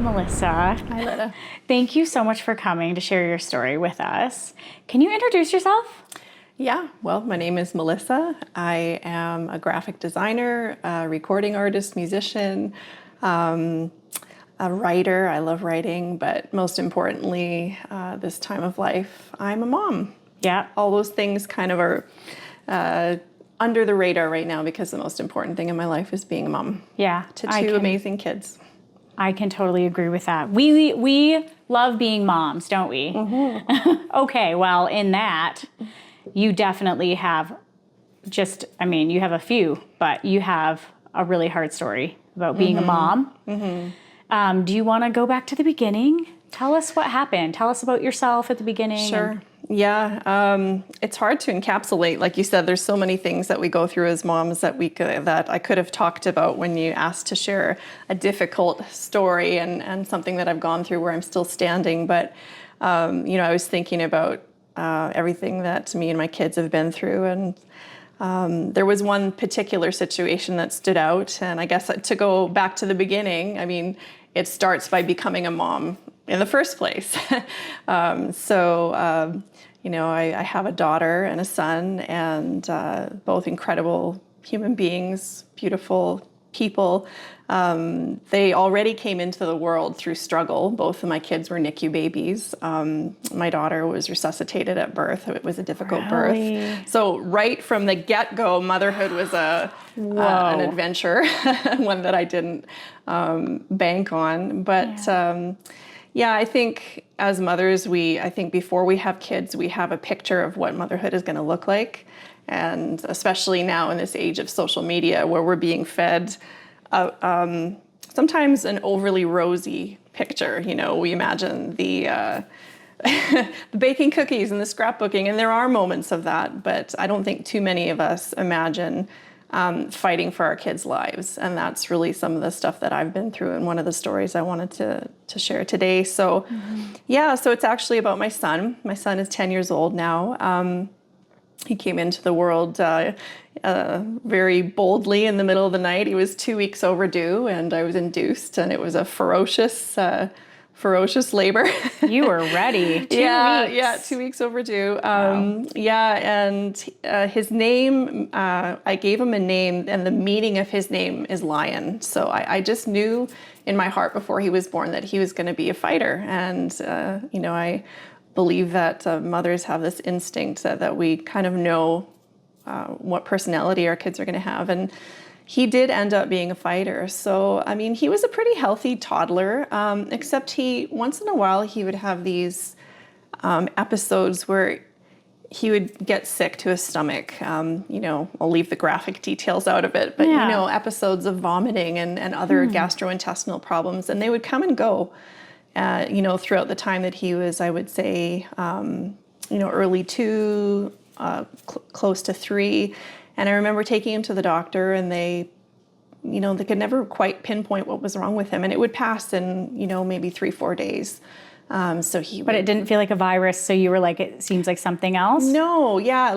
Melissa. Hi, Letta. Thank you so much for coming to share your story with us. Can you introduce yourself? Yeah, well, my name is Melissa. I am a graphic designer, a recording artist, musician, a writer. I love writing, but most importantly, this time of life, I'm a mom. Yeah. All those things kind of are under the radar right now because the most important thing in my life is being a mom. Yeah. To two amazing kids. I can totally agree with that. We love being moms, don't we? Mm-hmm. Okay, well, in that, you definitely have you have a few, but you have a really hard story about being a mom. Mm-hmm. Do you want to go back to the beginning? Tell us what happened. Tell us about yourself at the beginning. Sure. Yeah, it's hard to encapsulate. Like you said, there's so many things that we go through as moms that that I could have talked about when you asked to share a difficult story and something that I've gone through where I'm still standing. But I was thinking about everything that me and my kids have been through, and there was one particular situation that stood out. And I guess to go back to the beginning, I mean, it starts by becoming a mom in the first place. I have a daughter and a son, and both incredible human beings, beautiful people. They already came into the world through struggle. Both of my kids were NICU babies. My daughter was resuscitated at birth. It was a difficult birth. So right from the get-go, motherhood was an adventure, one that I didn't bank on. But I think as mothers, I think before we have kids, we have a picture of what motherhood is going to look like. And especially now in this age of social media where we're being fed sometimes an overly rosy picture. You know, we imagine the baking cookies and the scrapbooking, and there are moments of that, but I don't think too many of us imagine fighting for our kids' lives. And that's really some of the stuff that I've been through and one of the stories I wanted to share today. So so it's actually about my son. My son is 10 years old now. He came into the world very boldly in the middle of the night. He was 2 weeks overdue, and I was induced, and it was a ferocious labor. You were ready. 2 weeks. Yeah, 2 weeks overdue. Wow. And his name, I gave him a name, and the meaning of his name is lion. So I just knew in my heart before he was born that he was going to be a fighter. And, I believe that mothers have this instinct that we kind of know what personality our kids are going to have. And he did end up being a fighter. So, I mean, he was a pretty healthy toddler, except once in a while, he would have these episodes where he would get sick to his stomach. I'll leave the graphic details out of it, but, episodes of vomiting and other gastrointestinal problems, and they would come and go, throughout the time that he was, I would say, early 2, close to 3. And I remember taking him to the doctor, and they could never quite pinpoint what was wrong with him. And it would pass in, maybe 3-4 days. But it didn't feel like a virus. So you were like, it seems like something else? No, yeah.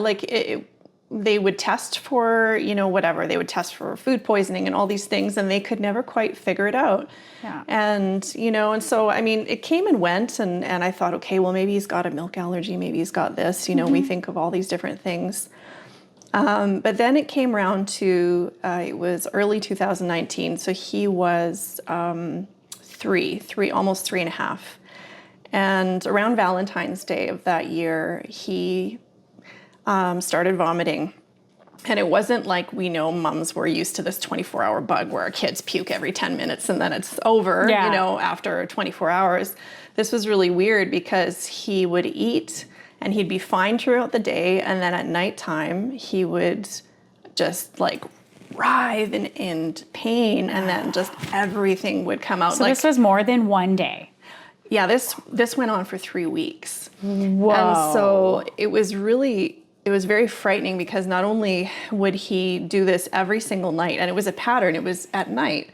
They would test for, whatever. They would test for food poisoning and all these things, and they could never quite figure it out. Yeah. And so, I mean, it came and went, and I thought, okay, well, maybe he's got a milk allergy. Maybe he's got this, we think of all these different things. But then it came around to, it was early 2019. So he was almost 3.5. And around Valentine's Day of that year, he started vomiting. And it wasn't like we know moms were used to this 24-hour bug where our kids puke every 10 minutes and then it's over, after 24 hours. This was really weird because he would eat and he'd be fine throughout the day. And then at nighttime, he would just like writhe in pain, and then just everything would come out. So this was more than one day? Yeah, this went on for 3 weeks. Whoa. And so it was very frightening because not only would he do this every single night, and it was a pattern, it was at night,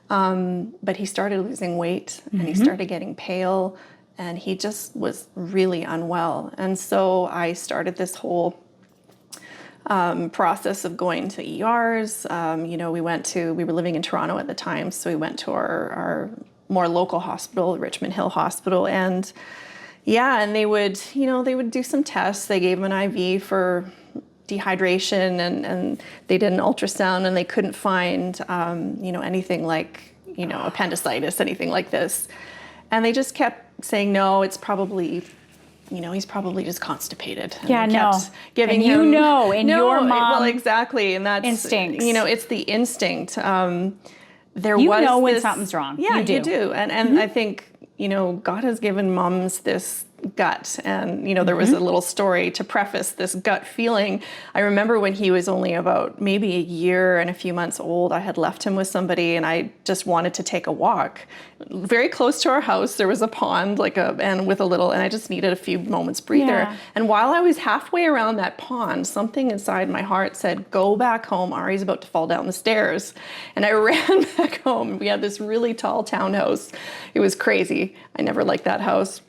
but he started losing weight, and he started getting pale, and he just was really unwell. And so I started this whole process of going to ERs. We were living in Toronto at the time, so we went to our more local hospital, Richmond Hill Hospital. And yeah, and they would do some tests. They gave him an IV for dehydration, and they did an ultrasound, and they couldn't find, anything like, appendicitis, anything like this. And they just kept saying, no, it's probably, he's probably just constipated. And Yeah, they no. kept giving And him, your mom well, exactly. And that's, instincts. it's the instinct. There You was know when this- something's wrong. Yeah, You do. And I think, God has given moms this gut, and there was a little story to preface this gut feeling. I remember when he was only about maybe a year and a few months old, I had left him with somebody, and I just wanted to take a walk. Very close to our house, there was a pond, and I just needed a few moments breather. Yeah. And while I was halfway around that pond, something inside my heart said, go back home, Ari's about to fall down the stairs. And I ran back home. We had this really tall townhouse. It was crazy. I never liked that house.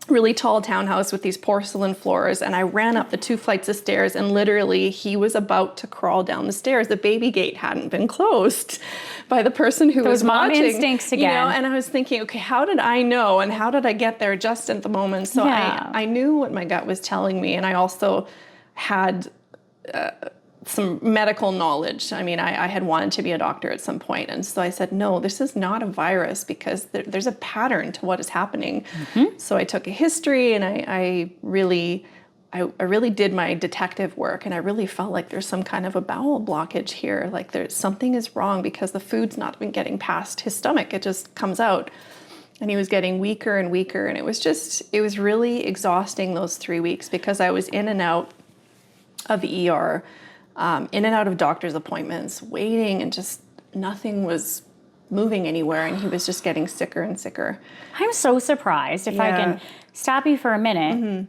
Really tall townhouse with these porcelain floors, and I ran up the 2 flights of stairs, and literally he was about to crawl down the stairs. The baby gate hadn't been closed by the person who was mom watching. instincts again. And I was thinking, okay, how did I know, and how did I get there just at the moment? So Yeah. I knew what my gut was telling me, and I also had some medical knowledge. I mean, I had wanted to be a doctor at some point. And so I said, no, this is not a virus, because there's a pattern to what is happening. So I took a history, and I really did my detective work, and I really felt like there's some kind of a bowel blockage here. Like something is wrong, because the food's not been getting past his stomach. It just comes out. And he was getting weaker and weaker. And it was really exhausting those 3 weeks, because I was in and out of the ER, in and out of doctor's appointments, waiting, and just nothing was moving anywhere, and he was just getting sicker and sicker. I'm so surprised, if I can stop you for a minute.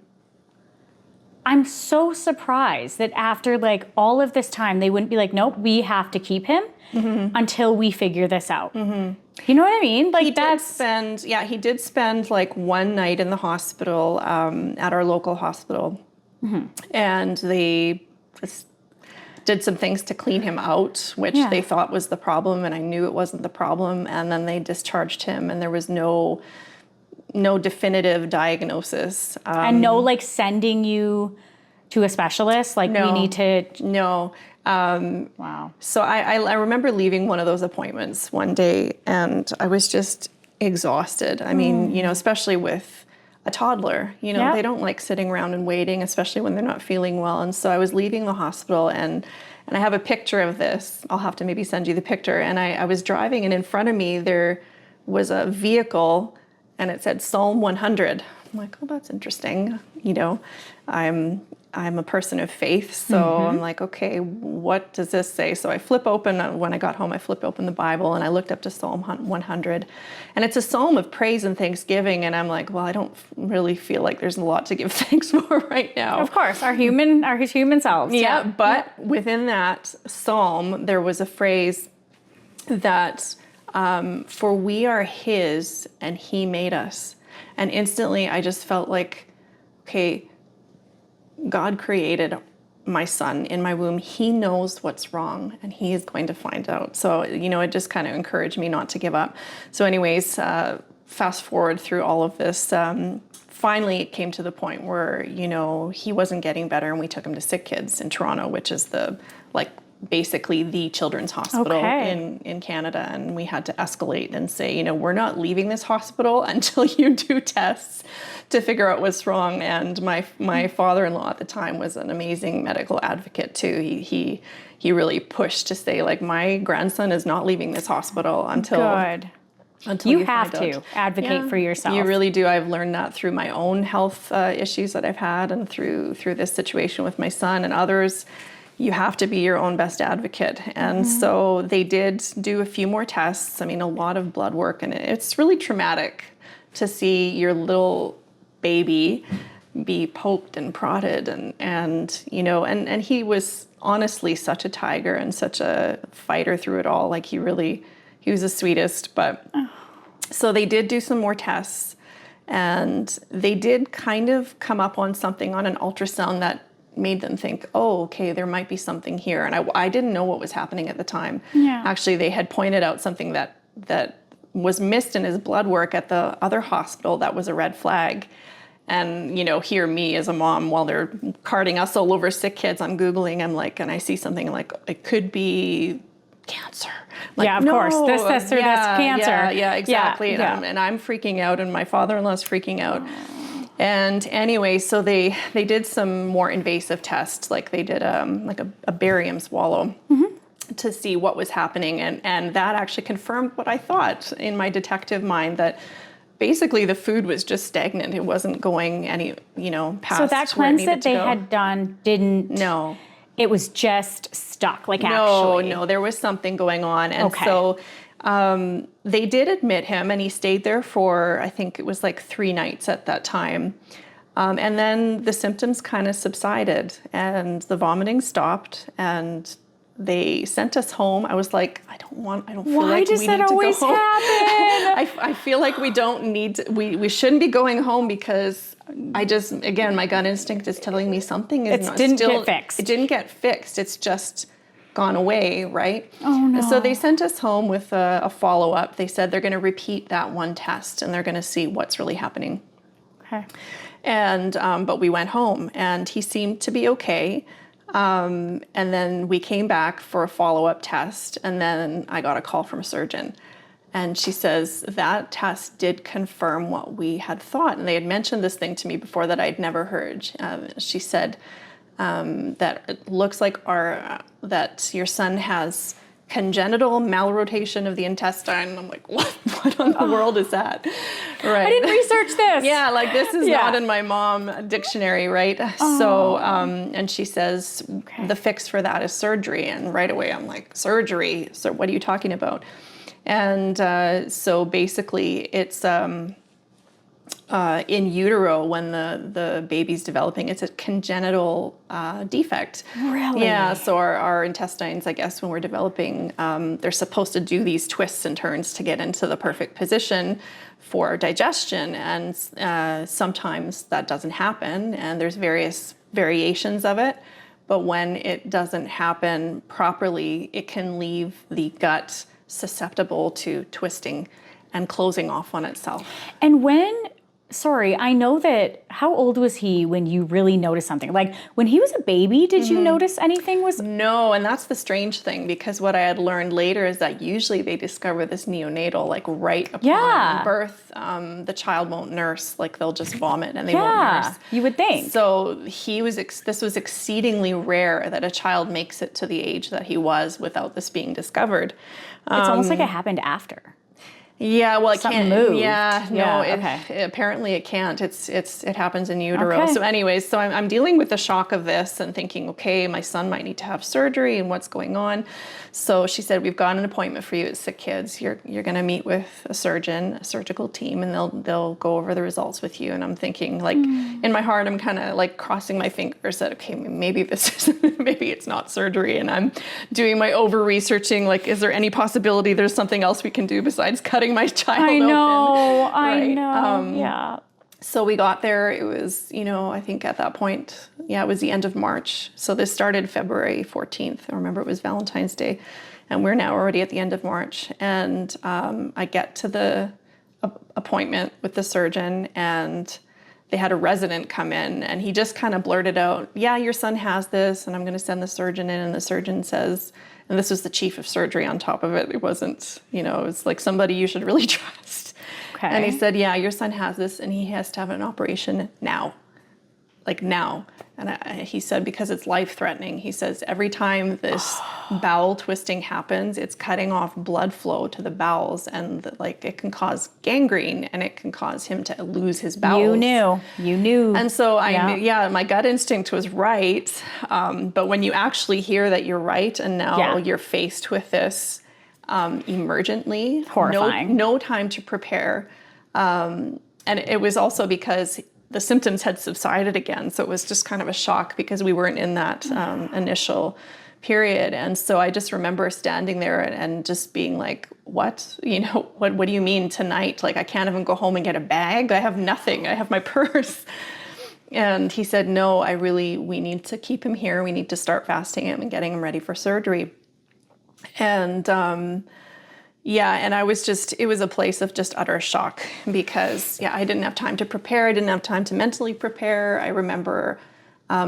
I'm so surprised that after all of this time, they wouldn't be like, nope, we have to keep him until we figure this out. You know what I mean? He did spend one night in the hospital, at our local hospital. And they just did some things to clean him out, which they thought was the problem, and I knew it wasn't the problem. And then they discharged him, and there was no definitive diagnosis. And no sending you to a specialist, we need to... No. Wow. So I remember leaving one of those appointments one day, and I was just exhausted. I mean, especially with a toddler, they don't like sitting around and waiting, especially when they're not feeling well. And so I was leaving the hospital, and I have a picture of this. I'll have to maybe send you the picture. And I was driving, and in front of me there was a vehicle, and it said Psalm 100. I'm like, oh, that's interesting. I'm a person of faith, so I'm like, okay, what does this say? So I flip open, when I got home, I flipped open the Bible, and I looked up to Psalm 100. And it's a psalm of praise and thanksgiving, and I'm like, well, I don't really feel like there's a lot to give thanks for right now. Of course, our human selves. Yeah, but within that psalm, there was a phrase that, for we are his, and he made us. And instantly, I just felt like, okay, God created my son in my womb. He knows what's wrong, and he is going to find out. So, it just kind of encouraged me not to give up. So anyways, fast forward through all of this, finally it came to the point where, he wasn't getting better, and we took him to SickKids in Toronto, which is basically the children's hospital in Canada. And we had to escalate and say, we're not leaving this hospital until you do tests to figure out what's wrong. And my father-in-law at the time was an amazing medical advocate too. He really pushed to say, my grandson is not leaving this hospital until you have to advocate for yourself. You really do. I've learned that through my own health issues that I've had, and through this situation with my son and others. You have to be your own best advocate. And so they did do a few more tests. I mean, a lot of blood work, and it's really traumatic to see your little baby be poked and prodded, and he was honestly such a tiger and such a fighter through it all. He was the sweetest. But so they did do some more tests, and they did kind of come up on something on an ultrasound that made them think, oh, okay, there might be something here. And I didn't know what was happening at the time. Yeah. Actually, they had pointed out something that was missed in his blood work at the other hospital. That was a red flag. And, here me as a mom, while they're carting us all over SickKids, I'm Googling, I'm like, and I see something like, it could be cancer. Like, yeah, of course. This, or this cancer. Yeah, exactly. Yeah, and I'm freaking out, and my father-in-law's freaking out. And anyway, so they did some more invasive tests, like they did like a barium swallow to see what was happening. And that actually confirmed what I thought in my detective mind, that basically the food was just stagnant. It wasn't going any, past. So that cleanse that they had done didn't. No. It was just stuck, actually. No, there was something going on. And so they did admit him, and he stayed there for, I think it was like 3 nights at that time. And then the symptoms kind of subsided, and the vomiting stopped, and they sent us home. I was like, I don't feel like we need to go home. Why does that always happen? I feel like we don't need to, we shouldn't be going home, because again, my gut instinct is telling me something is didn't get fixed. It didn't get fixed. It's just gone away, right? Oh, no. So they sent us home with a follow-up. They said they're going to repeat that one test, and they're going to see what's really happening. Okay. And, but we went home, and he seemed to be okay. And then we came back for a follow-up test, and then I got a call from a surgeon. And she says that test did confirm what we had thought. And they had mentioned this thing to me before that I'd never heard. She said that it looks like that your son has congenital malrotation of the intestine. I'm like, what on the world is that? Right. I didn't research this. Yeah, like this is not in my mom dictionary, right? So, and she says the fix for that is surgery. And right away I'm like, surgery? So what are you talking about? And so basically it's in utero, when the baby's developing, it's a congenital defect. Really? Yeah, so our intestines, I guess, when we're developing, they're supposed to do these twists and turns to get into the perfect position for digestion. And sometimes that doesn't happen, and there's various variations of it. But when it doesn't happen properly, it can leave the gut susceptible to twisting and closing off on itself. And I know that, how old was he when you really noticed something? Like when he was a baby, did you notice anything was? No, and that's the strange thing, because what I had learned later is that usually they discover this neonatal, like right upon birth. The child won't nurse, like they'll just vomit and they won't nurse. You would think. So this was exceedingly rare that a child makes it to the age that he was without this being discovered. It's almost like it happened after. Yeah, well, it Something can't moved. Yeah, no, apparently it can't. It happens in utero. Okay. So anyways, so I'm dealing with the shock of this and thinking, okay, my son might need to have surgery, and what's going on. So she said, we've got an appointment for you at SickKids. You're going to meet with a surgeon, a surgical team, and they'll go over the results with you. And I'm thinking, like, in my heart, I'm kind of like crossing my fingers that, okay, maybe it's not surgery. And I'm doing my over researching, like, is there any possibility there's something else we can do besides cutting my child open? I know. Yeah. So we got there. It was, I think at that point, it was the end of March. So this started February 14th. I remember it was Valentine's Day. And we're now already at the end of March. And I get to the appointment with the surgeon, and they had a resident come in, and he just kind of blurted out, yeah, your son has this, and I'm going to send the surgeon in. And the surgeon says, and this was the chief of surgery on top of it. It wasn't, it was like somebody you should really trust. Okay. And he said, yeah, your son has this, and he has to have an operation now. Like now. And he said, because it's life-threatening. He says, every time this bowel twisting happens, it's cutting off blood flow to the bowels, and it can cause gangrene, and it can cause him to lose his bowels. You knew. And so I knew, my gut instinct was right. But when you actually hear that you're right, and now you're faced with this emergently, horrifying. No time to prepare. And it was also because the symptoms had subsided again. So it was just kind of a shock, because we weren't in that initial period. And so I just remember standing there and just being like, what do you mean tonight? Like, I can't even go home and get a bag. I have nothing. I have my purse. And he said, no, we need to keep him here. We need to start fasting him and getting him ready for surgery. And Yeah, and it was a place of just utter shock because, yeah, I didn't have time to prepare. I didn't have time to mentally prepare. I remember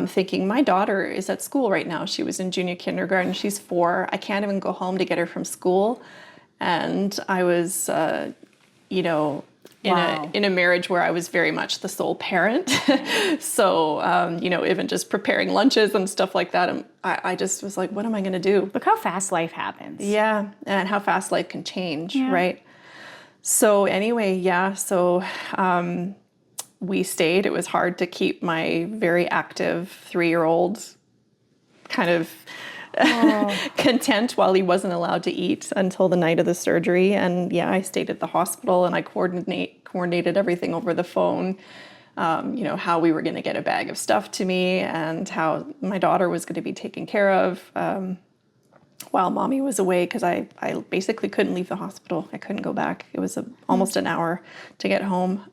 thinking, my daughter is at school right now. She was in junior kindergarten. She's 4. I can't even go home to get her from school. And I was, you know, Wow. in a marriage where I was very much the sole parent. So, you know, even just preparing lunches and stuff like that, I just was like, what am I going to do? Look how fast life happens. Yeah, and how fast life can change, Yeah. right? So anyway, yeah, so we stayed. It was hard to keep my very active 3-year-old kind of content while he wasn't allowed to eat until the night of the surgery. And yeah, I stayed at the hospital and I coordinated everything over the phone. You know, how we were going to get a bag of stuff to me and how my daughter was going to be taken care of while mommy was away, because I basically couldn't leave the hospital. I couldn't go back. It was almost an hour to get home.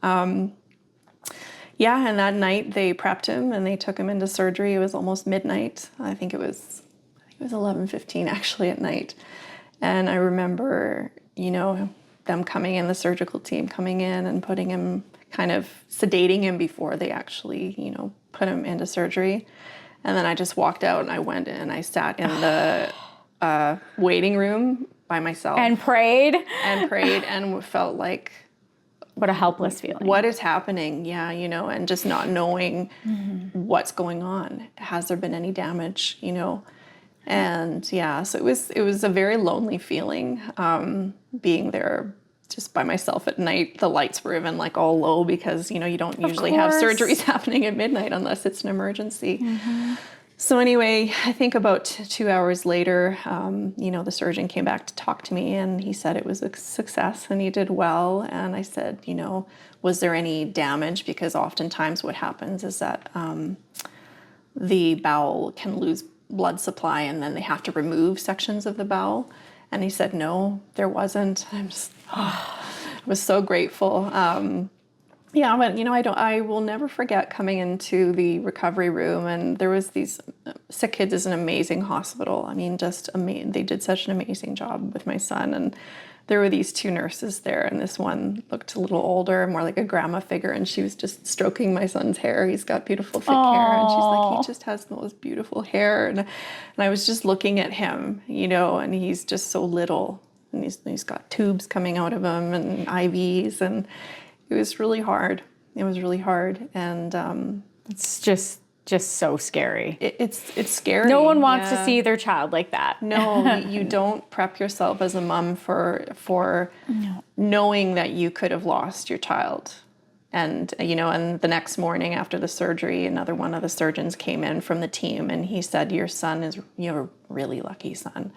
Yeah, and that night they prepped him and they took him into surgery. It was almost midnight. I think it was 11:15 actually at night. And I remember, you know, them coming in, the surgical team coming in and putting him, kind of sedating him before they actually, you know, put him into surgery. And then I just walked out and I went and I sat in the waiting room by myself. And prayed. And felt like, What a helpless feeling. what is happening? Yeah, you know, and just not knowing what's going on. Has there been any damage, you know? And yeah, so it was a very lonely feeling being there just by myself at night. The lights were even like all low because, you know, you don't usually have surgeries happening at midnight unless it's an emergency. So anyway, I think about 2 hours later, you know, the surgeon came back to talk to me and he said it was a success and he did well. And I said, you know, was there any damage? Because oftentimes what happens is that the bowel can lose blood supply and then they have to remove sections of the bowel. And he said, no, there wasn't. I was so grateful. Yeah, but you know, I will never forget coming into the recovery room and there was these, SickKids is an amazing hospital. I mean, just amazing. They did such an amazing job with my son, and there were these 2 nurses there, and this one looked a little older, more like a grandma figure, and she was just stroking my son's hair. He's got beautiful thick hair, and she's like, he just has the most beautiful hair, and I was just looking at him, you know, and he's just so little, and he's got tubes coming out of him and IVs, and it was really hard. It was really hard, and It's just so scary. it's scary. No one wants to Yeah. see their child like that. No, you don't prep yourself as a mom for knowing that you could have lost your child. And, you know, and the next morning after the surgery, another one of the surgeons came in from the team and he said, you have a really lucky son.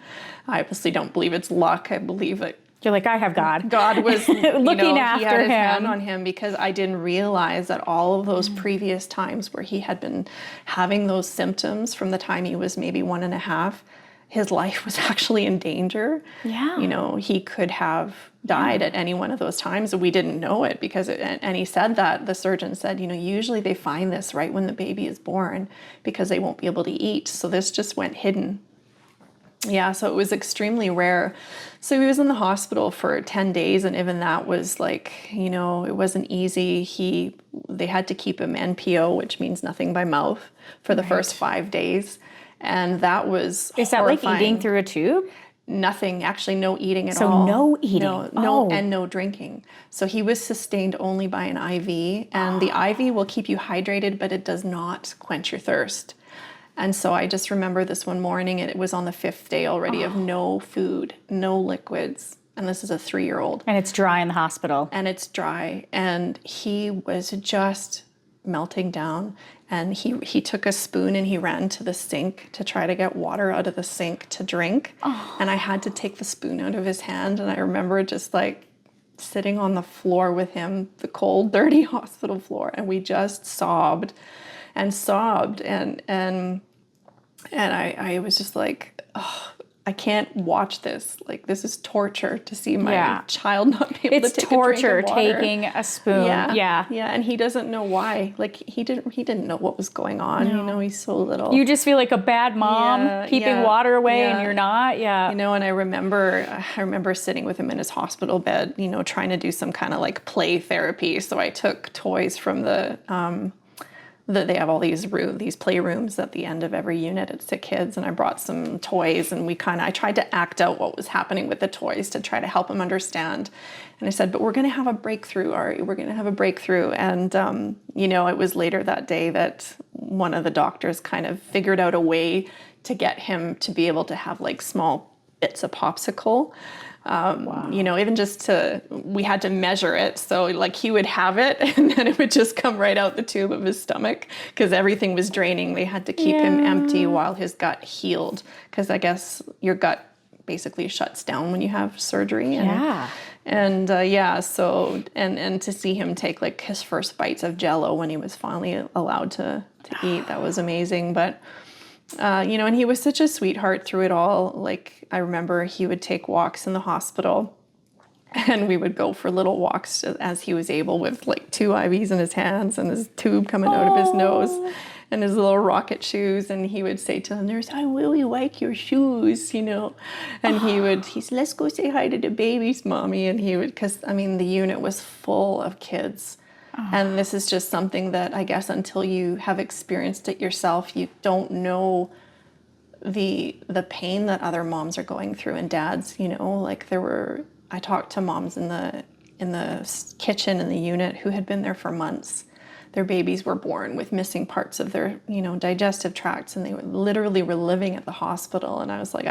I obviously don't believe it's luck. I believe it. You're like, I have God. God was looking after he had his him. hand on him, because I didn't realize that all of those previous times where he had been having those symptoms from the time he was maybe 1.5, his life was actually in danger. Yeah. You know, he could have died at any one of those times, and we didn't know it because and he said that, the surgeon said, you know, usually they find this right when the baby is born because they won't be able to eat. So this just went hidden. Yeah, so it was extremely rare. So he was in the hospital for 10 days, and even that was like, you know, it wasn't easy. They had to keep him NPO, which means nothing by mouth, for the first 5 days. And that was Is that like horrifying. eating through a tube? Nothing, actually no eating at So all. no eating. No, and no drinking. So he was sustained only by an IV, and the IV will keep you hydrated, but it does not quench your thirst. And so I just remember this one morning, and it was on the 5th day already of no food, no liquids. And this is a 3-year-old. And it's dry in the hospital. And it's dry. And he was just melting down. And he took a spoon and he ran to the sink to try to get water out of the sink to drink. And I had to take the spoon out of his hand. And I remember just like sitting on the floor with him, the cold, dirty hospital floor. And we just sobbed and sobbed. And I was just like, oh, I can't watch this. Like, this is torture to see my Yeah. child not be able It's to take torture a drink of water. taking a spoon. Yeah. And he doesn't know why. Like, he didn't know what was going on. You know, he's so little. You just feel like a bad mom keeping water away and you're not. Yeah. You know, and I remember sitting with him in his hospital bed, you know, trying to do some kind of like play therapy. So I took toys from they have all these playrooms at the end of every unit at SickKids, and I brought some toys, and I tried to act out what was happening with the toys to try to help him understand. And I said, but we're going to have a breakthrough, Ari. We're going to have a breakthrough. And, you know, it was later that day that one of the doctors kind of figured out a way to get him to be able to have like small bits of popsicle. You know, even we had to measure it. So like he would have it and then it would just come right out the tube of his stomach because everything was draining. They had to keep him empty while his gut healed because I guess your gut basically shuts down when you have surgery. And so to see him take like his first bites of Jell-O when he was finally allowed to eat, that was amazing. But you know, and he was such a sweetheart through it all. Like, I remember he would take walks in the hospital and we would go for little walks as he was able with like 2 IVs in his hands and his tube coming out of his nose and his little rocket shoes. And he would say to the nurse, I really like your shoes, you know. And he said, let's go say hi to the babies, mommy. And he would, because I mean, the unit was full of kids. And this is just something that I guess until you have experienced it yourself, you don't know the pain that other moms are going through and dads, you know, like I talked to moms in the kitchen in the unit who had been there for months. Their babies were born with missing parts of their, you know, digestive tracts, and they literally were living at the hospital. And I was like,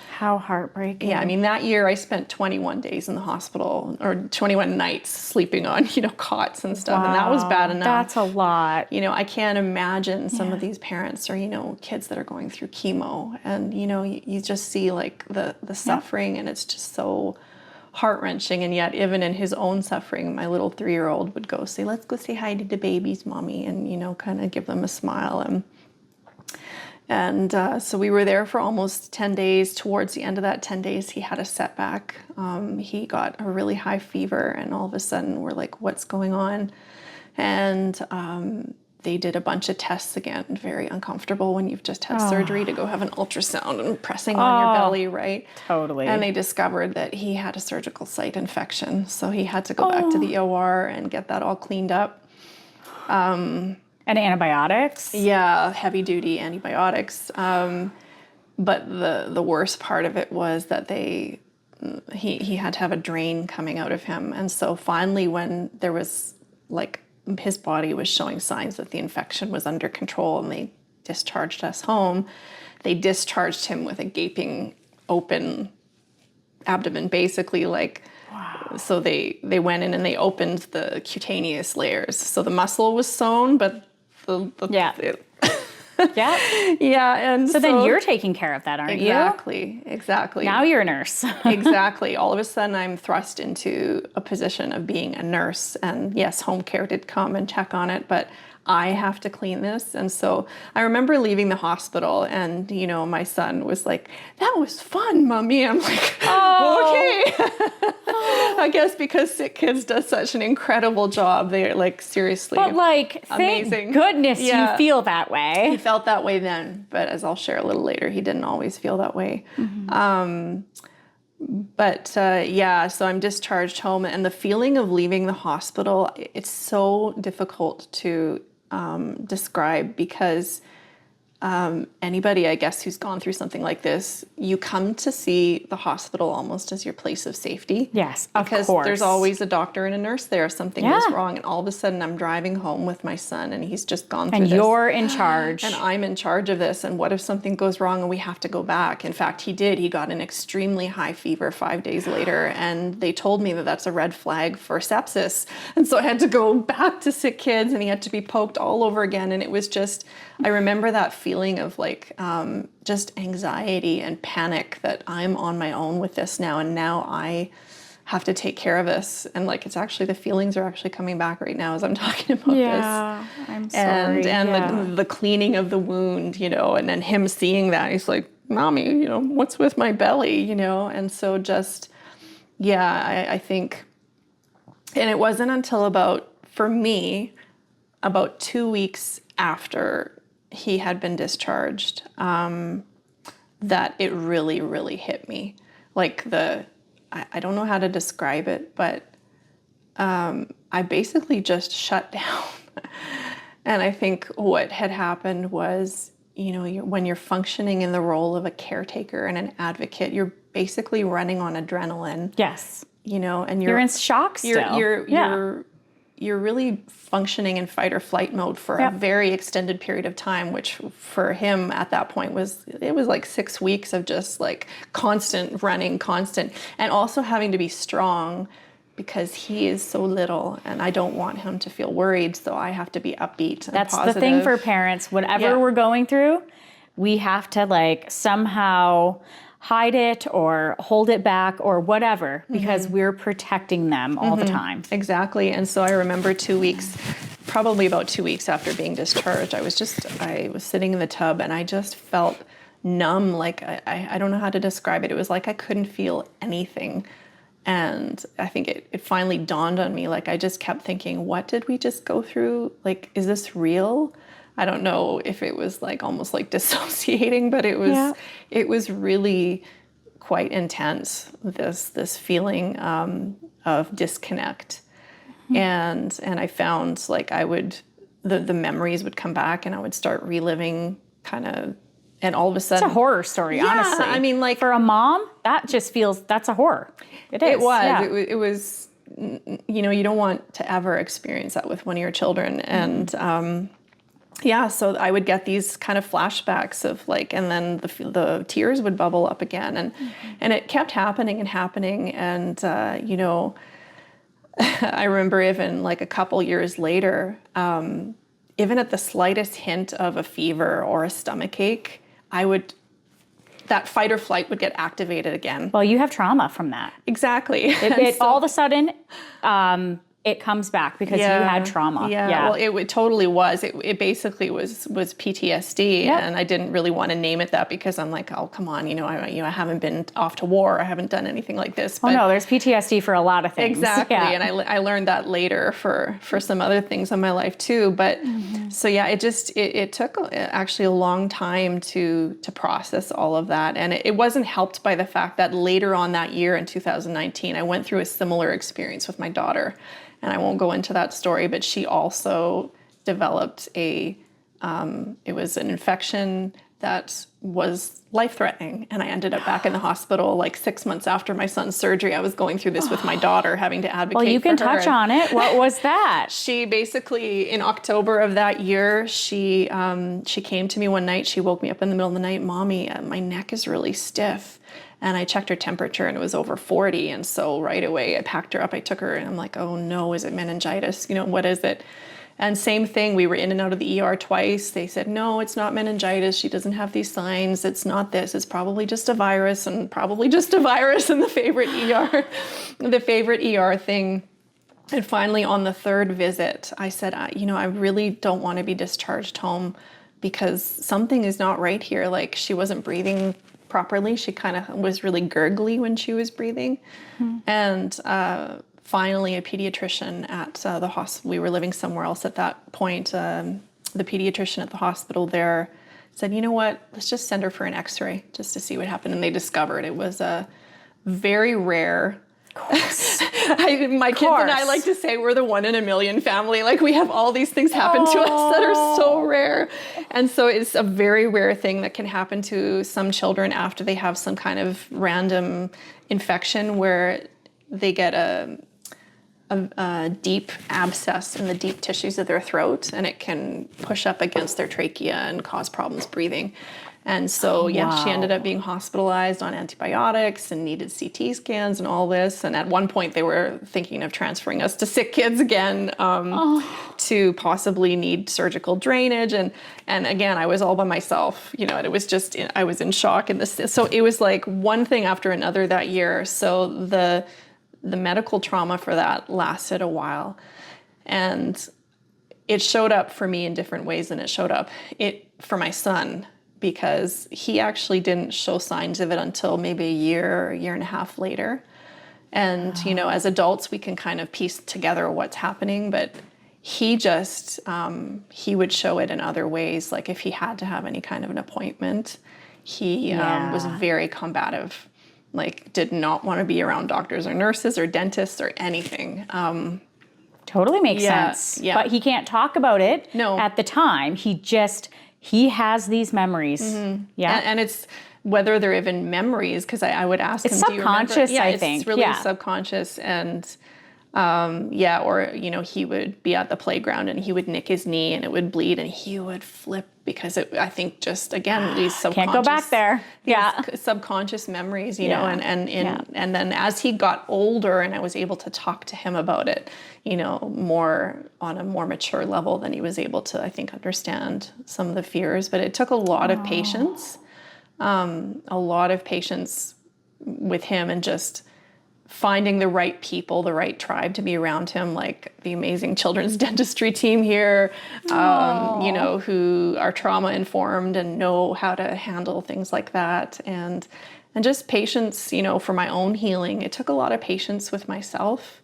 how heartbreaking. Yeah, I mean, that year I spent 21 days in the hospital, or 21 nights sleeping on, you know, cots and stuff. And that was bad enough. That's a lot. You know, I can't imagine some of these parents or, you know, kids that are going through chemo. And, you know, you just see like the suffering, and it's just so heart-wrenching. And yet even in his own suffering, my little 3-year-old would go say, let's go say hi to the babies, mommy, and, you know, kind of give them a smile. And so we were there for almost 10 days. Towards the end of that 10 days, he had a setback. He got a really high fever, and all of a sudden we're like, what's going on? And they did a bunch of tests again, very uncomfortable when you've just had surgery to go have an ultrasound and pressing on your belly, right? Totally. And they discovered that he had a surgical site infection. So he had to go back to the OR and get that all cleaned up. And antibiotics? Yeah, heavy duty antibiotics. But the worst part of it was that he had to have a drain coming out of him. And so finally, when there was like, his body was showing signs that the infection was under control and they discharged us home, they discharged him with a gaping open abdomen, basically, like, so they went in and they opened the cutaneous layers. So the muscle was sewn, but Yeah. And so then you're taking care of that, aren't you? Exactly. Now you're a nurse. Exactly. All of a sudden, I'm thrust into a position of being a nurse. And yes, home care did come and check on it, but I have to clean this. And so I remember leaving the hospital, and, you know, my son was like, that was fun, Mommy. I'm like, okay. I guess because SickKids does such an incredible job. They're like, seriously, but like, amazing. Thank goodness you feel that way. He felt that way then, but as I'll share a little later, he didn't always feel that way. So I'm discharged home, and the feeling of leaving the hospital, it's so difficult to describe, because anybody, I guess, who's gone through something like this, you come to see the hospital almost as your place of safety. Yes, of course. Because there's always a doctor and a nurse there if something goes wrong. And all of a sudden I'm driving home with my son, and he's just gone through this. And you're in charge. And I'm in charge of this. And what if something goes wrong and we have to go back? In fact, he did. He got an extremely high fever 5 days later. And they told me that that's a red flag for sepsis. And so I had to go back to SickKids, and he had to be poked all over again. And it was just, I remember that feeling of like just anxiety and panic that I'm on my own with this now, and now I have to take care of this. And like, it's actually, the feelings are actually coming back right now as I'm talking about this. I'm sorry. And the cleaning of the wound, you know, and then him seeing that, he's like, mommy, what's with my belly, And so just, yeah, I think, and it wasn't until for me, about 2 weeks after he had been discharged, that it really, really hit me. Like I don't know how to describe it, but I basically just shut down. And I think what had happened was, when you're functioning in the role of a caretaker and an advocate, you're basically running on adrenaline. Yes. And you're in shock still. You're really functioning in fight or flight mode for a very extended period of time, which for him at that point was like 6 weeks of just like constant running, and also having to be strong because he is so little and I don't want him to feel worried. So I have to be upbeat and That's positive. the thing for parents. Whatever we're going through, we have to like somehow hide it or hold it back or whatever, because we're protecting them all the time. Exactly. And so I remember probably about 2 weeks after being discharged, I was sitting in the tub and I just felt numb. Like I don't know how to describe it. It was like I couldn't feel anything. And I think it finally dawned on me, like I just kept thinking, what did we just go through? Like, is this real? I don't know if it was like almost like dissociating, but it was really quite intense, this feeling of disconnect. And I found like the memories would come back and I would start reliving and all of a sudden. It's a horror story, honestly. I mean, like for a mom, that's a horror. It is. It was. Yeah. It was, you don't want to ever experience that with one of your children. And so I would get these kind of flashbacks of like, and then the tears would bubble up again. And it kept happening. And, I remember even like a couple years later, even at the slightest hint of a fever or a stomach ache, that fight or flight would get activated again. Well, you have trauma from that. Exactly. All of a sudden, it comes back because you had trauma. Yeah. Well, it totally was. It basically was PTSD, and I didn't really want to name it that because I'm like, oh, come on, I haven't been off to war, I haven't done anything like this. But no, there's PTSD for a lot of things. Exactly, and I learned that later for some other things in my life too. But so it took actually a long time to process all of that, and it wasn't helped by the fact that later on that year in 2019, I went through a similar experience with my daughter. And I won't go into that story, but she also developed it was an infection that was life-threatening. And I ended up back in the hospital like 6 months after my son's surgery. I was going through this with my daughter, having to advocate for her. Well, you can touch on it. What was that? She basically, in October of that year, she came to me one night. She woke me up in the middle of the night. Mommy, my neck is really stiff. And I checked her temperature and it was over 40. And so right away I packed her up, I took her and I'm like, oh no, is it meningitis? What is it? And same thing, we were in and out of the ER twice. They said, no, it's not meningitis. She doesn't have these signs. It's not this. It's probably just a virus and the favorite ER thing. And finally on the third visit, I said, I really don't want to be discharged home because something is not right here. Like she wasn't breathing properly. She kind of was really gurgly when she was breathing. And finally a pediatrician at the hospital, we were living somewhere else at that point, the pediatrician at the hospital there said, you know what, let's just send her for an x-ray just to see what happened. And they discovered it was a very rare, my kids and I like to say we're the 1 in a million family. Like we have all these things happen to us that are so rare. And so it's a very rare thing that can happen to some children after they have some kind of random infection where they get a deep abscess in the deep tissues of their throat and it can push up against their trachea and cause problems breathing. And so, she ended up being hospitalized on antibiotics and needed CT scans and all this. And at one point, they were thinking of transferring us to SickKids again to possibly need surgical drainage. And again, I was all by myself. And it was just, I was in shock. So it was like one thing after another that year. So the medical trauma for that lasted a while. And it showed up for me in different ways than it showed up for my son. because he actually didn't show signs of it until maybe a year and a half later. And, you know, as adults, we can kind of piece together what's happening, but he just, he would show it in other ways. Like if he had to have any kind of an appointment, he was very combative, like did not want to be around doctors or nurses or dentists or anything. Totally makes sense. Yeah. But he can't talk about it at the time. He has these memories. Yeah. And it's whether they're even memories, because I would ask him, do you remember? Subconscious, I think. It's really subconscious. And or, you know, he would be at the playground and he would nick his knee and it would bleed and he would flip because I think just, again, these subconscious. Can't go back there. Yeah. Subconscious memories, you know, and then as he got older and I was able to talk to him about it, you know, more on a more mature level, than he was able to, I think, understand some of the fears. But it took a lot of patience, with him, and just finding the right people, the right tribe to be around him, like the amazing children's dentistry team here, you know, who are trauma informed and know how to handle things like that. And just patience, you know, for my own healing. It took a lot of patience with myself,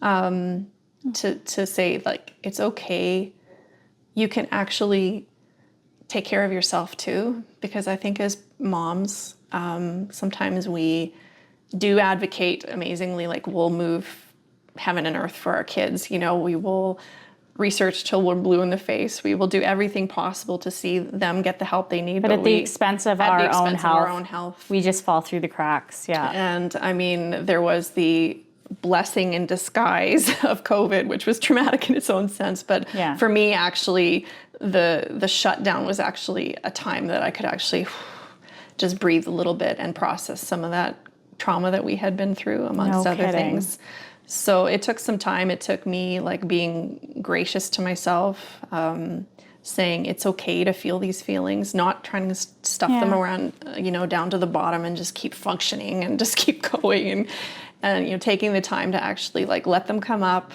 to say, like, it's okay. You can actually take care of yourself too, because I think as moms, sometimes we do advocate amazingly, like we'll move heaven and earth for our kids. You know, we will research till we're blue in the face. We will do everything possible to see them get the help they need. But at the expense of our own health, we just fall through the cracks. Yeah. And I mean, there was the blessing in disguise of COVID, which was traumatic in its own sense. But for me, actually, the shutdown was actually a time that I could actually just breathe a little bit and process some of that trauma that we had been through, amongst other things. So it took some time. It took me, like, being gracious to myself, saying it's okay to feel these feelings, not trying to stuff them around, you know, down to the bottom and just keep functioning and just keep going, and you know, taking the time to actually, like, let them come up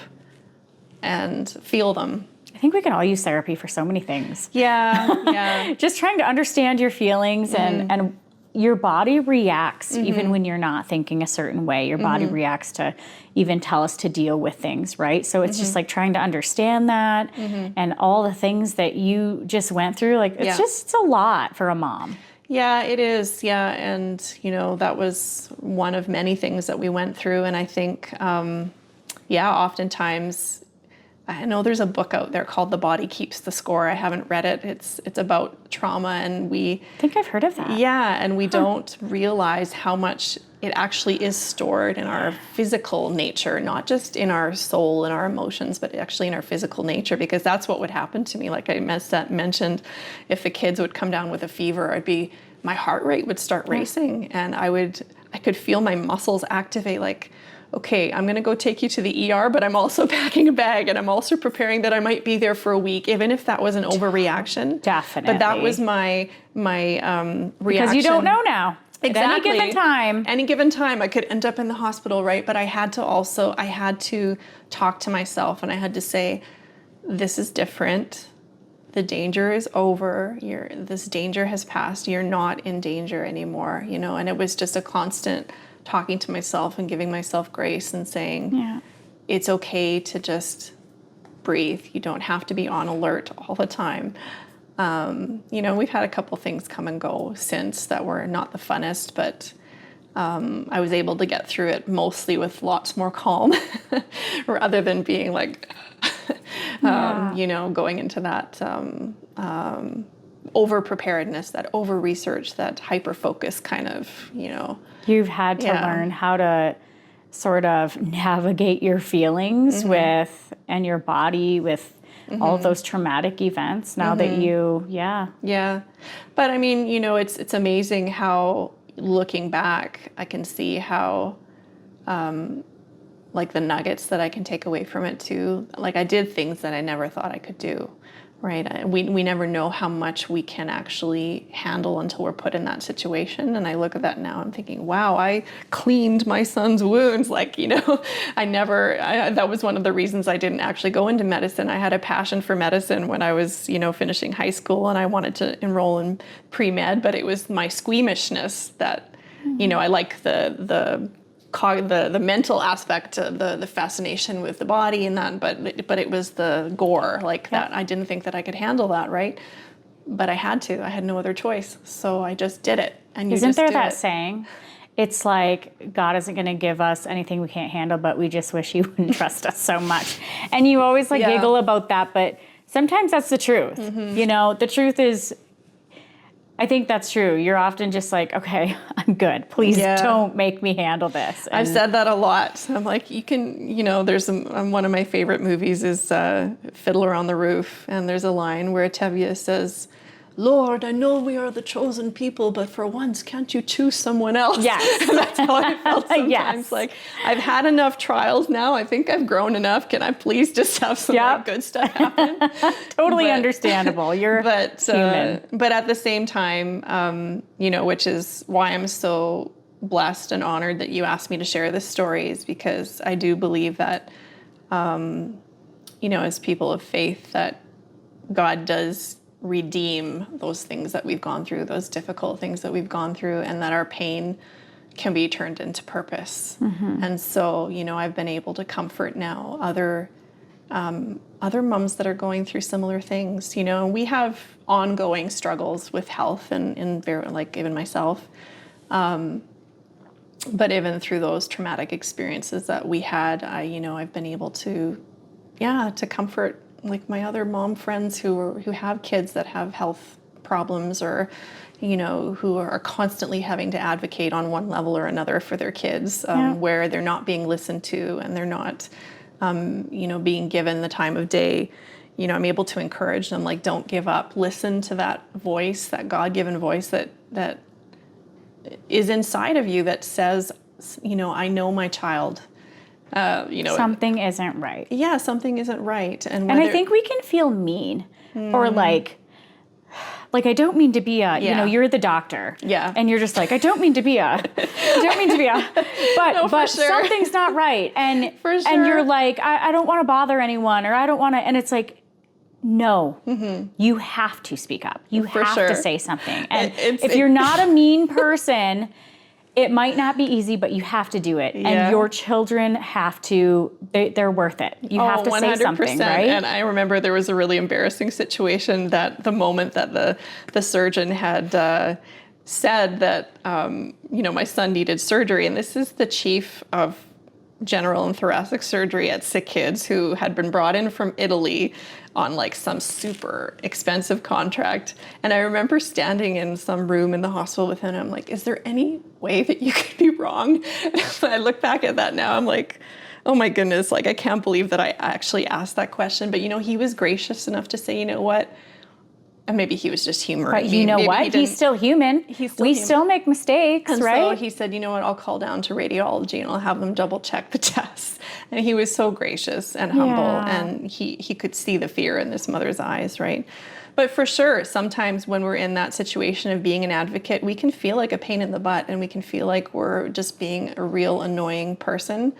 and feel them. I think we can all use therapy for so many things. Yeah. Just trying to understand your feelings, and your body reacts even when you're not thinking a certain way. Your body reacts to even tell us to deal with things, right? So it's just like trying to understand that, and all the things that you just went through. Like, it's a lot for a mom. Yeah, it is. Yeah. And, you know, that was one of many things that we went through. And I think, oftentimes, I know there's a book out there called The Body Keeps the Score. I haven't read it. It's about trauma, and I think I've heard of that. Yeah, and we don't realize how much it actually is stored in our physical nature, not just in our soul and our emotions, but actually in our physical nature, because that's what would happen to me. Like I mentioned, if the kids would come down with a fever, my heart rate would start racing, and I could feel my muscles activate, like, okay, I'm going to go take you to the ER, but I'm also packing a bag, and I'm also preparing that I might be there for a week, even if that was an overreaction. Definitely. But that was my reaction. Because you don't know now. Exactly. At any given time, I could end up in the hospital, right? But I had to talk to myself, and I had to say, this is different. The danger is over. This danger has passed. You're not in danger anymore, you know? And it was just a constant talking to myself and giving myself grace and saying, it's okay to just breathe. You don't have to be on alert all the time. You know, we've had a couple things come and go since that were not the funnest, but I was able to get through it mostly with lots more calm rather than being like, you know, going into that over preparedness, that over research, that hyper focus kind of, you know. You've had to learn how to sort of navigate your feelings and your body with all of those traumatic events now that you, Yeah. But I mean, you know, it's amazing how, looking back, I can see how, like, the nuggets that I can take away from it too. Like, I did things that I never thought I could do. right? We never know how much we can actually handle until we're put in that situation. And I look at that now, I'm thinking, wow, I cleaned my son's wounds. Like, that was one of the reasons I didn't actually go into medicine. I had a passion for medicine when I was, finishing high school, and I wanted to enroll in pre-med, but it was my squeamishness that, I like the mental aspect, the fascination with the body and that, but it was the gore that. I didn't think that I could handle that, right? But I had no other choice. So I just did it. And isn't there that saying? It's like, God isn't going to give us anything we can't handle, but we just wish he wouldn't trust us so much. And you always giggle about that, but sometimes that's the truth. The truth is, I think that's true. You're often just like, okay, I'm good. Please don't make me handle this. And I've said that a lot. I'm like, you can, there's one of my favorite movies is Fiddler on the Roof. And there's a line where Tevye says, Lord, I know we are the chosen people, but for once, can't you choose someone else? Yes. And that's how I felt sometimes. Yes. Like, I've had enough trials now. I think I've grown enough. Can I please just have some good stuff happen? Totally understandable. You're human. But at the same time, which is why I'm so blessed and honored that you asked me to share this story, is because I do believe that, as people of faith, that God does redeem those things that we've gone through, those difficult things that we've gone through, and that our pain can be turned into purpose. And so, I've been able to comfort now other moms that are going through similar things. We have ongoing struggles with health and even myself. But even through those traumatic experiences that we had, I've been able to comfort my other mom friends who have kids that have health problems, or who are constantly having to advocate on one level or another for their kids, where they're not being listened to and they're not being given the time of day. I'm able to encourage them, don't give up, listen to that voice, that God-given voice that is inside of you that says, I know my child. Something isn't right. Yeah, something isn't right. And I think we can feel mean or like I don't mean to be you're the doctor. Yeah. And you're just like, I don't mean to be but No, but sure. something's not right. And for sure. And you're like, I don't want to bother anyone, or I don't want to, and it's like, no, you have to speak up. You have to say something. And if you're not a mean person, it might not be easy, but you have to do it. Yeah. And your children have to, they're worth it. You have to 100%. Say something, right? And I remember there was a really embarrassing situation that the moment that the surgeon had said that, my son needed surgery. And this is the chief of general and thoracic surgery at SickKids, who had been brought in from Italy on some super expensive contract. And I remember standing in some room in the hospital with him, and I'm like, is there any way that you could be wrong? And I look back at that now, I'm like, oh my goodness, I can't believe that I actually asked that question. But he was gracious enough to say, you know what? And maybe he was just humoring me. But you know what? He's still human. We still make mistakes, and right? So he said, you know what? I'll call down to radiology and I'll have them double check the tests. And he was so gracious and humble, and he could see the fear in this mother's eyes, right? But for sure, sometimes when we're in that situation of being an advocate, we can feel like a pain in the butt, and we can feel like we're just being a real annoying person.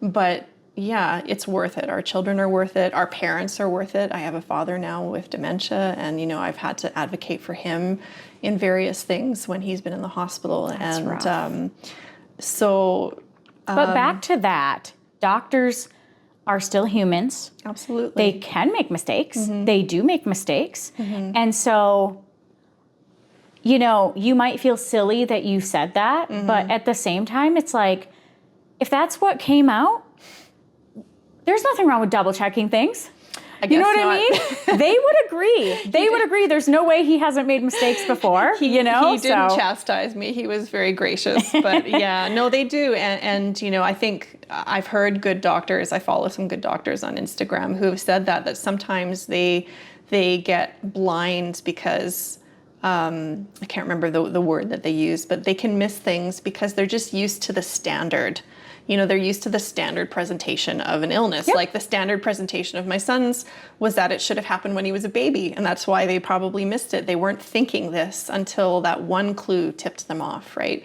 But yeah, it's worth it. Our children are worth it. Our parents are worth it. I have a father now with dementia, and I've had to advocate for him in various things when he's been in the hospital. That's rough. But back to that, doctors are still humans. Absolutely. They can make mistakes. They do make mistakes. And so, you might feel silly that you said that, but at the same time, it's like, if that's what came out, there's nothing wrong with double checking things. You know what I mean? They would agree. They would agree. There's no way he hasn't made mistakes before. He didn't chastise me. He was very gracious. But yeah, no, they do. And I think I've heard good doctors. I follow some good doctors on Instagram who have said that sometimes they get blind because I can't remember the word that they use, but they can miss things because they're just used to the standard. they're used to the standard presentation of an illness. Yep. Like the standard presentation of my son's was that it should have happened when he was a baby. And that's why they probably missed it. They weren't thinking this until that one clue tipped them off, right?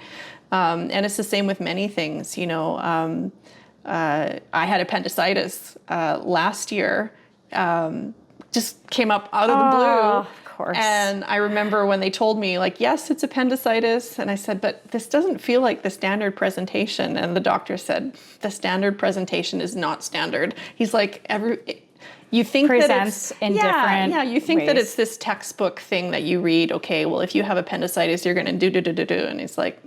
And it's the same with many things. I had appendicitis last year, just came up out of the blue. Of course. And I remember when they told me, like, yes, it's appendicitis. And I said, but this doesn't feel like the standard presentation. And the doctor said, the standard presentation is not standard. He's like, you think Presents that it's in different you think that ways. it's this textbook thing that you read. Okay, well, if you have appendicitis, you're going to do. And it's like,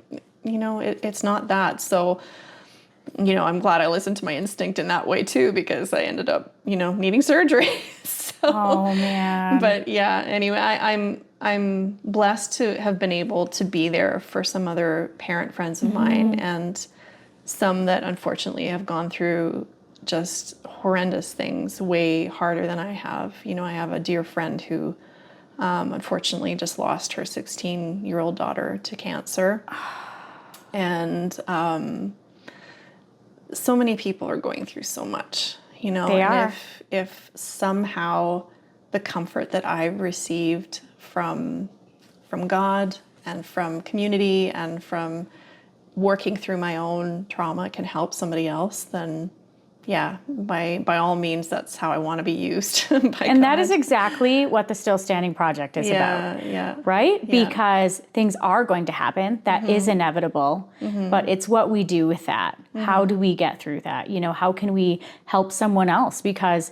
it's not that. So, I'm glad I listened to my instinct in that way too, because I ended up, needing surgery. Oh man. But yeah, anyway, I'm blessed to have been able to be there for some other parent friends of mine, and some that unfortunately have gone through just horrendous things, way harder than I have. I have a dear friend who unfortunately just lost her 16-year-old daughter to cancer. And so many people are going through so much, They and are. if somehow the comfort that I've received from God and from community and from working through my own trauma can help somebody else, then yeah, by all means, that's how I want to be used. And that is exactly what the Still Standing Project is about. Yeah. Right? Yeah. Because things are going to happen. That is inevitable. But it's what we do with that. How do we get through that? How can we help someone else? Because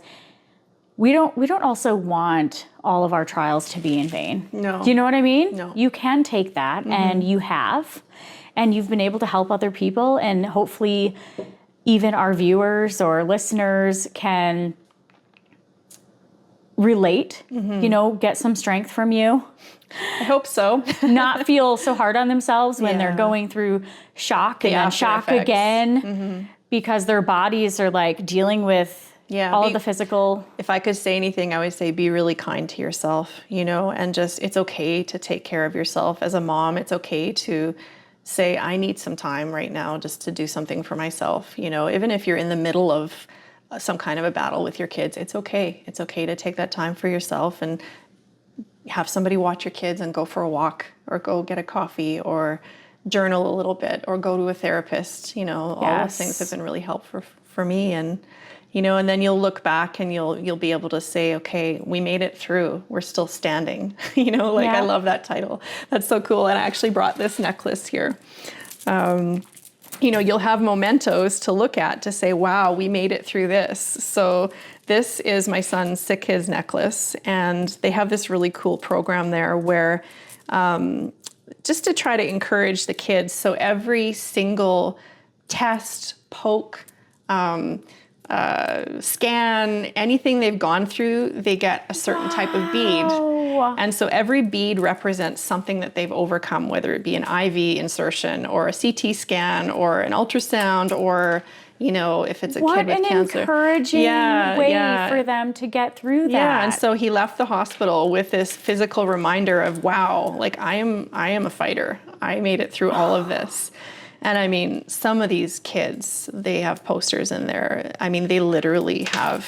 we don't also want all of our trials to be in vain. No. Do you know what I mean? No. You can take that, and you have, and you've been able to help other people, and hopefully even our viewers or listeners can relate, get some strength from you, I hope so. not feel so hard on themselves when they're Yeah. going through shock and then after shock effects. again, because their bodies are like dealing with Yeah, all of the physical. If I could say anything, I would say be really kind to yourself, and just, it's okay to take care of yourself as a mom. It's okay to say, I need some time right now just to do something for myself. Even if you're in the middle of some kind of a battle with your kids, it's okay. It's okay to take that time for yourself and have somebody watch your kids and go for a walk or go get a coffee or journal a little bit or go to a therapist. All those Yes. things have been really helpful for me. And and then you'll look back and you'll be able to say, okay, we made it through. We're still standing. I Yeah. love that title. That's so cool. And I actually brought this necklace here. You'll have mementos to look at to say, wow, we made it through this. So this is my son's SickKids necklace. And they have this really cool program there where just to try to encourage the kids. So every single test, poke, scan, anything they've gone through, they get a certain type of bead. And so every bead represents something that they've overcome, whether it be an IV insertion or a CT scan or an ultrasound or, if it's a What kid with an cancer. encouraging way for them to get through that. Yeah, and so he left the hospital with this physical reminder of, wow, like I am a fighter. I made it through all of this. And some of these kids, they have posters in there. They literally have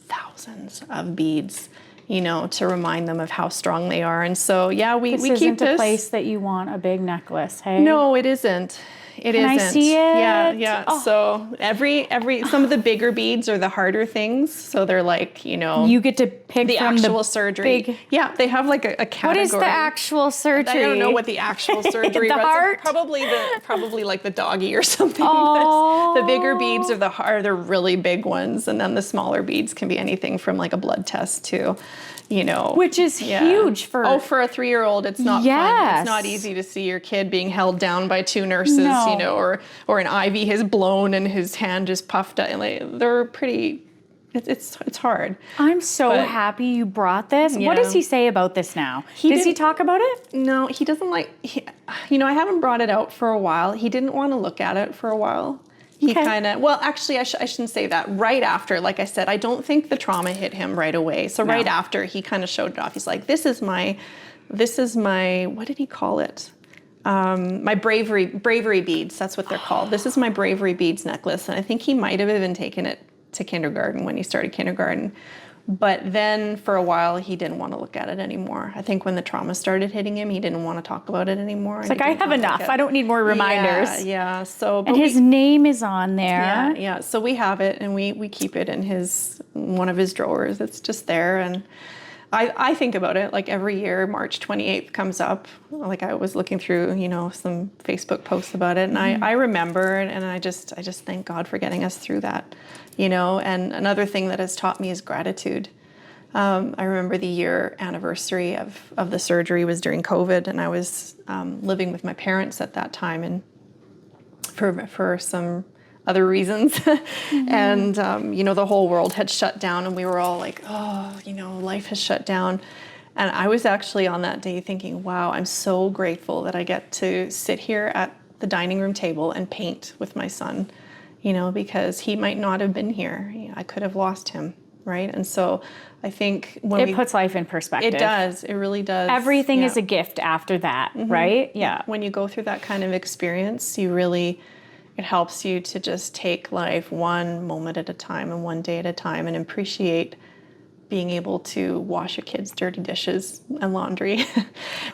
thousands of beads, to remind them of how strong they are. And so, yeah, we This keep isn't this. a place that you want a big necklace, hey? No, it isn't. It Can I isn't. see it? Yeah. Oh. So some of the bigger beads are the harder things. So they're like, You get to pick the from actual the surgery. big. Yeah, they have like a category. What is the actual surgery? I don't know what the actual surgery The was. heart? Probably like the doggy or something. Oh. The bigger beads are the really big ones, and then the smaller beads can be anything from like a blood test to, Which is huge for for a 3-year-old. It's not fun. Yes. It's not easy to see your kid being held down by 2 nurses, No. or an IV has blown and his hand just puffed out. They're pretty. It's hard. I'm so But- happy you brought this. What Yeah. does he say about this now? Does he didn't- talk about it? No, he doesn't like. I haven't brought it out for a while. He didn't want to look at it for a while. He Okay. kind of, well, actually, I shouldn't say that. Right after, like I said, I don't think the trauma hit him right away. So right after, he kind of showed it off. He's like, this is my, what did he call it? my bravery beads. That's what they're called. This is my bravery beads necklace. And I think he might have even taken it to kindergarten when he started kindergarten. But then for a while, he didn't want to look at it anymore. I think when the trauma started hitting him, he didn't want to talk about it anymore. It's like, I have enough. I don't need more reminders. Yeah. So, and his name is on there. Yeah. So we have it, and we keep it in one of his drawers. It's just there. And I think about it like every year. March 28th comes up. Like I was looking through, some Facebook posts about it, and I remember, and I just thank God for getting us through that. And another thing that has taught me is gratitude. I remember the year anniversary of the surgery was during COVID, and I was living with my parents at that time, and for some other reasons. And, the whole world had shut down, and we were all like, oh, life has shut down. And I was actually on that day thinking, wow, I'm so grateful that I get to sit here at the dining room table and paint with my son. Because he might not have been here. I could have lost him, right? And so I think it puts life in perspective. It does. It really does. Everything is a gift after that, right? Yeah. When you go through that kind of experience, it helps you to just take life one moment at a time and one day at a time and appreciate being able to wash your kids' dirty dishes and laundry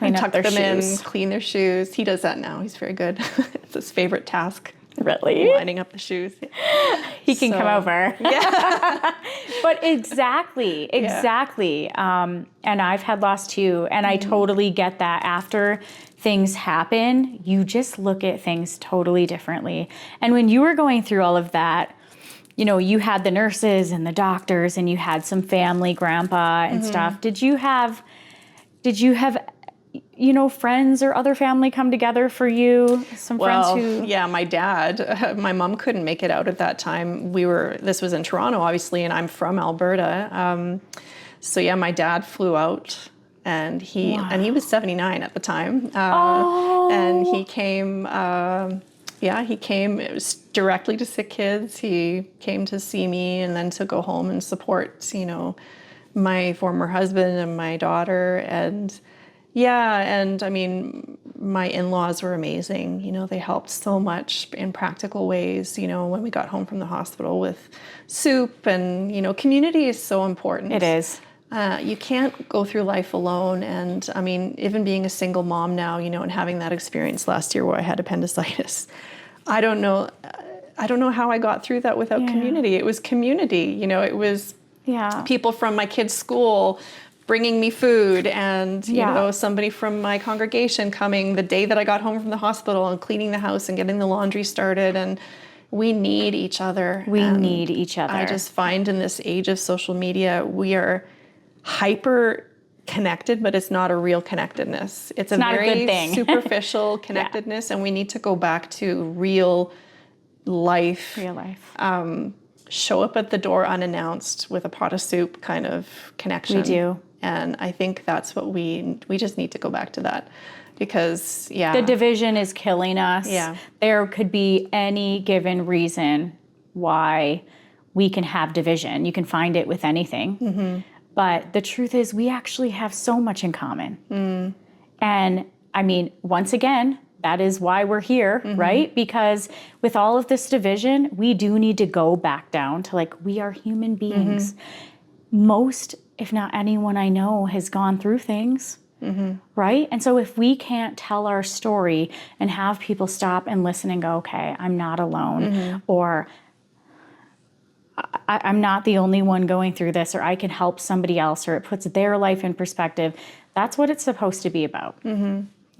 and tuck them in, clean their shoes. He does that now. He's very good. It's his favorite task. Really? Lining up the shoes. He can come over. Yeah. But exactly. And I've had loss too. And I totally get that. After things happen, you just look at things totally differently. And when you were going through all of that, you had the nurses and the doctors, and you had some family, grandpa and stuff. Did you have friends or other family come together for you? Friends who... Yeah, my dad, my mom couldn't make it out at that time. This was in Toronto, obviously, and I'm from Alberta. So yeah, my dad flew out, and he was 79 at the time. And he came, he came, it was directly to SickKids. He came to see me and then to go home and support, my former husband and my daughter. And yeah, and I mean, my in-laws were amazing. They helped so much in practical ways, when we got home from the hospital with soup, and, community is so important. It is. You can't go through life alone. And I mean, even being a single mom now, and having that experience last year where I had appendicitis, I don't know how I got through that without community. It was community, it was people from my kids' school bringing me food, and somebody from my congregation coming the day that I got home from the hospital and cleaning the house and getting the laundry started. And we need each other. Need each other. I just find in this age of social media, we are hyper connected, but it's not a real connectedness. It's not very a good thing. superficial connectedness, and we need to go back to real life. Show up at the door unannounced with a pot of soup kind of connection. We do. And I think that's what we just need to go back to that, because the division is killing us. Yeah. There could be any given reason why we can have division. You can find it with anything. But the truth is, we actually have so much in common. And I mean, once again, that is why we're here, right? Because with all of this division, we do need to go back down to we are human beings. Most, if not anyone I know, has gone through things, right? And so if we can't tell our story and have people stop and listen and go, okay, I'm not alone, or I'm not the only one going through this, or I can help somebody else, or it puts their life in perspective. That's what it's supposed to be about.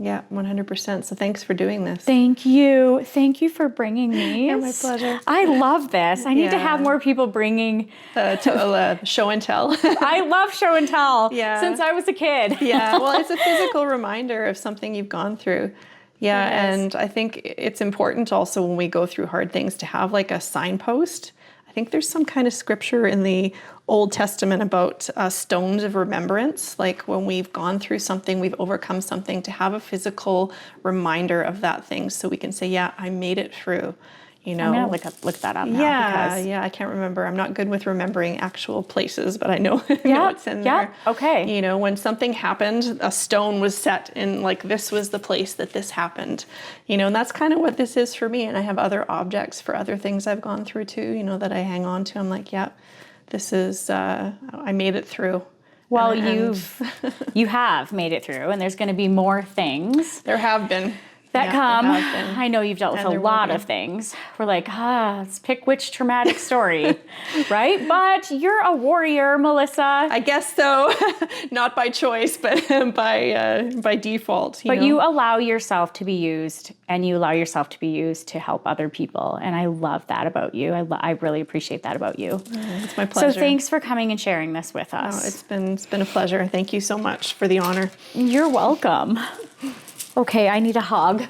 Yeah, 100%. So thanks for doing this. Thank you. Thank you for bringing me. Yeah, my pleasure. I love this. I need to have more people bringing... show and tell. I love show and tell since I was a kid. Well, it's a physical reminder of something you've gone through. Yeah, and I think it's important also when we go through hard things to have a signpost. I think there's some kind of scripture in the Old Testament about stones of remembrance, when we've gone through something, we've overcome something, to have a physical reminder of that thing so we can say, yeah, I made it through. you know. I'm going to look that up now. Yeah, I can't remember. I'm not good with remembering actual places, but I know, know it's in there. Okay. You know, when something happened, a stone was set in, like, this was the place that this happened. You know, and that's kind of what this is for me. And I have other objects for other things I've gone through too, you know, that I hang on to. I'm like, yeah, this is, I made it through. Well, you have made it through, and there's going to be more things. There have been. That come. There have been. I know you've dealt with a lot of things. We're like, let's pick which traumatic story, right? But you're a warrior, Melissa. I guess so. Not by choice, but by default. But you allow yourself to be used, and you allow yourself to be used to help other people. And I love that about you. I really appreciate that about you. It's my pleasure. So thanks for coming and sharing this with us. It's been a pleasure. Thank you so much for the honor. You're welcome. Okay, I need a hug.